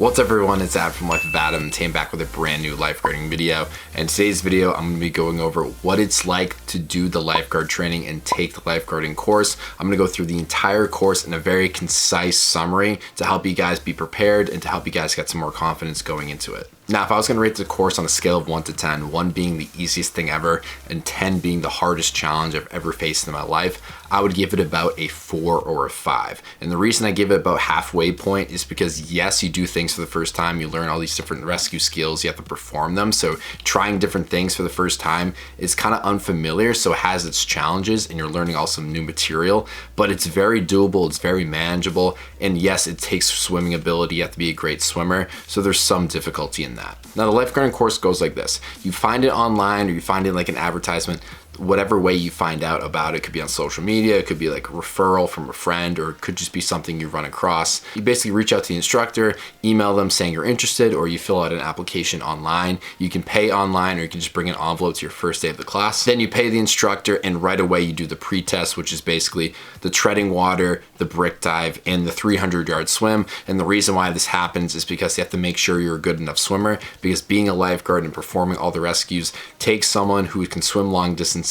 What's up everyone, it's Adam from Life of Adam, and today I'm back with a brand new lifeguarding video. And today's video, I'm going to be going over what it's like to do the lifeguard training and take the lifeguarding course. I'm going to go through the entire course in a very concise summary to help you guys be prepared and to help you guys get some more confidence going into it. Now, if I was going to rate the course on a scale of 1 to 10, 1 being the easiest thing ever and 10 being the hardest challenge I've ever faced in my life, I would give it about a 4 or a 5. And the reason I give it about halfway point is because yes, you do things for the first time, you learn all these different rescue skills, you have to perform them. So trying different things for the first time is kind of unfamiliar, so it has its challenges and you're learning all some new material, but it's very doable, it's very manageable. And yes, it takes swimming ability, you have to be a great swimmer, so there's some difficulty in that. Now the lifeguarding course goes like this. You find it online or you find it like an advertisement. Whatever way you find out about it, could be on social media, it could be like a referral from a friend, or it could just be something you run across. You basically reach out to the instructor, email them saying you're interested, or you fill out an application online. You can pay online, or you can just bring an envelope to your first day of the class. Then you pay the instructor, and right away you do the pre-test, which is basically the treading water, the brick dive, and the 300-yard swim. And the reason why this happens is because you have to make sure you're a good enough swimmer, because being a lifeguard and performing all the rescues takes someone who can swim long distances,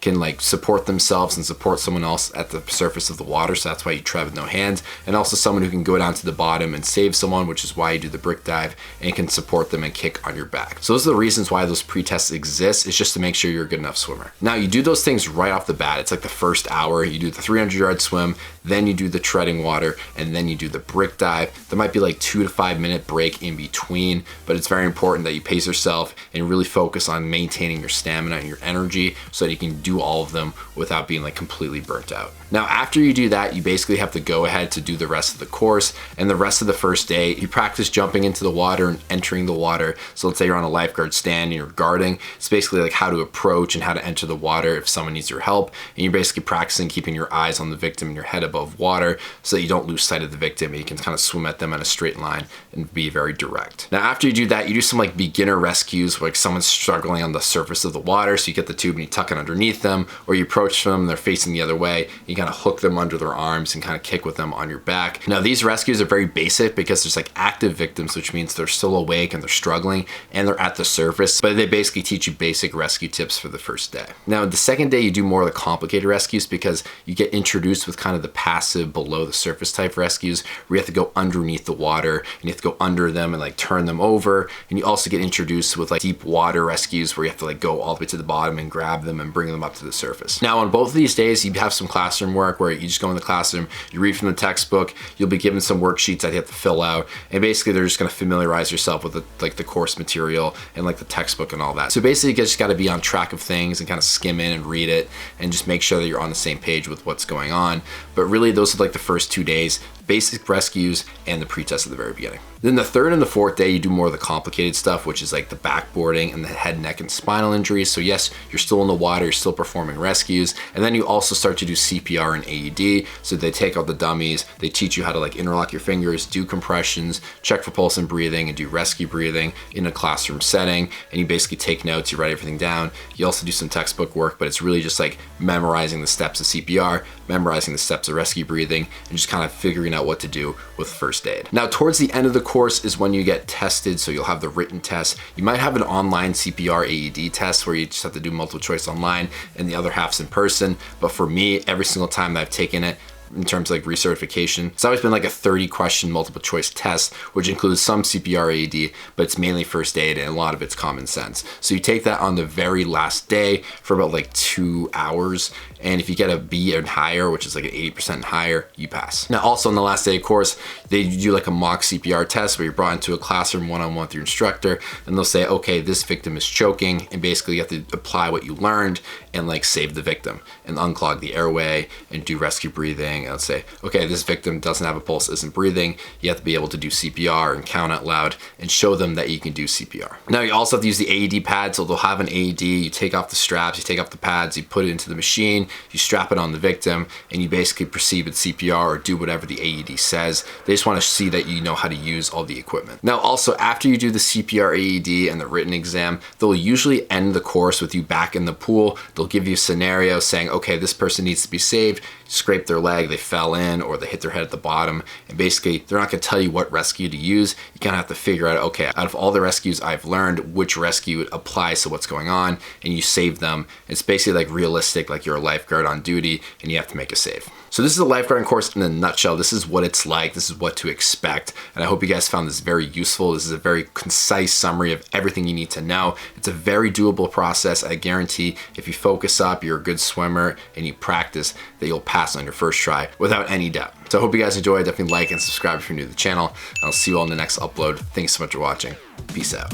can like support themselves and support someone else at the surface of the water, so that's why you tread with no hands, and also someone who can go down to the bottom and save someone, which is why you do the brick dive, and can support them and kick on your back. So those are the reasons why those pre-tests exist, is just to make sure you're a good enough swimmer. Now you do those things right off the bat. It's like the first hour, you do the 300-yard swim, then you do the treading water, and then you do the brick dive. There might be like 2 to 5 minute break in between, but it's very important that you pace yourself and really focus on maintaining your stamina and your energy so that you can do all of them without being like completely burnt out. Now, after you do that, you basically have to go ahead to do the rest of the course, and the rest of the first day, you practice jumping into the water and entering the water. So let's say you're on a lifeguard stand and you're guarding. It's basically like how to approach and how to enter the water if someone needs your help. And you're basically practicing keeping your eyes on the victim and your head above water so that you don't lose sight of the victim and you can kind of swim at them in a straight line and be very direct. Now, after you do that, you do some like beginner rescues, where like someone's struggling on the surface of the water. So you get the tube and you tuck it underneath them, or you approach them, they're facing the other way. You kind of hook them under their arms and kind of kick with them on your back. Now these rescues are very basic because there's like active victims, which means they're still awake and they're struggling and they're at the surface, but they basically teach you basic rescue tips for the first day. Now the second day you do more of the complicated rescues because you get introduced with kind of the passive below the surface type rescues where you have to go underneath the water and you have to go under them and like turn them over. And you also get introduced with like deep water rescues where you have to like go all the way to the bottom and grab them and bring them up to the surface. Now on both of these days you have some classroom work where you just go in the classroom, you read from the textbook, you'll be given some worksheets that you have to fill out, and basically they're just going to familiarize yourself with the course material and like the textbook and all that. So basically you just got to be on track of things and kind of skim in and read it and just make sure that you're on the same page with what's going on. But really those are like the first 2 days, basic rescues and the pre-test at the very beginning. Then the third and the fourth day, you do more of the complicated stuff, which is like the backboarding and the head, neck, and spinal injuries. So yes, you're still in the water, you're still performing rescues. And then you also start to do CPR and AED. So they take out the dummies, they teach you how to like interlock your fingers, do compressions, check for pulse and breathing, and do rescue breathing in a classroom setting. And you basically take notes, you write everything down. You also do some textbook work, but it's really just like memorizing the steps of CPR, memorizing the steps of rescue breathing, and just kind of figuring out what to do with first aid. Now, towards the end of the course is when you get tested. So you'll have the written test. You might have an online CPR AED test where you just have to do multiple choice online and the other half's in person. But for me, every single time that I've taken it, in terms of like recertification, it's always been like a 30 question multiple choice test, which includes some CPR AED, but it's mainly first aid and a lot of it's common sense. So you take that on the very last day for about like 2 hours. And if you get a B and higher, which is like an 80% and higher, you pass. Now also on the last day of course, they do like a mock CPR test where you're brought into a classroom one-on-one with your instructor, and they'll say, okay, this victim is choking, and basically you have to apply what you learned and like save the victim and unclog the airway and do rescue breathing. And I'll say, okay, this victim doesn't have a pulse, isn't breathing. You have to be able to do CPR and count out loud and show them that you can do CPR. Now you also have to use the AED pad. So they'll have an AED, you take off the straps, you take off the pads, you put it into the machine, machine, you strap it on the victim, and you basically proceed with CPR or do whatever the AED says. They just want to see that you know how to use all the equipment. Now, also, after you do the CPR, AED, and the written exam, they'll usually end the course with you back in the pool. They'll give you a scenario saying, okay, this person needs to be saved, scrape their leg, they fell in, or they hit their head at the bottom. And basically, they're not gonna tell you what rescue to use. You kind of have to figure out, okay, out of all the rescues I've learned, which rescue applies to what's going on, and you save them. It's basically like realistic, like you're a lifeguard on duty, and you have to make a save. So this is a lifeguarding course in a nutshell. This is what it's like. This is what to expect. And I hope you guys found this very useful. This is a very concise summary of everything you need to know. It's a very doable process. I guarantee if you focus up, you're a good swimmer, and you practice, that you'll pass on your first try without any doubt. So I hope you guys enjoyed. Definitely like and subscribe if you're new to the channel. And I'll see you all in the next upload. Thanks so much for watching. Peace out.